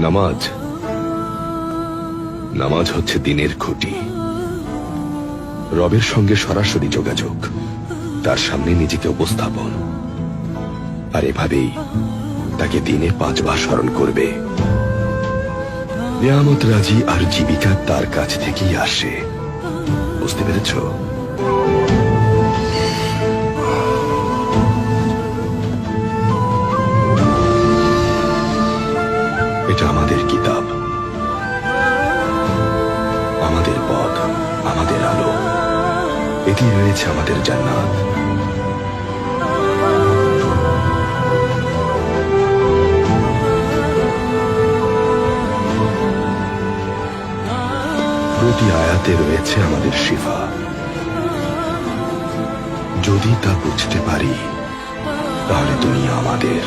নামাজ নামাজ হচ্ছে দিনের খুঁটি, রবের সঙ্গে সরাসরি যোগাযোগ, তার সামনে নিজেকে উপস্থাপন, আর এভাবেই তাকে দিনে 5 বার স্মরণ করবে। নিয়ামত রাজি আর জীবিকা তার কাছ থেকেই আসে। বুঝতে পেরেছ? এটা আমাদের কিতাব, আমাদের পথ, আমাদের আলো। এটি রয়েছে আমাদের জান্নাত। প্রতি আয়াতে রয়েছে আমাদের শিফা। যদি তা বুঝতে পারি, তাহলে দুনিয়া আমাদের।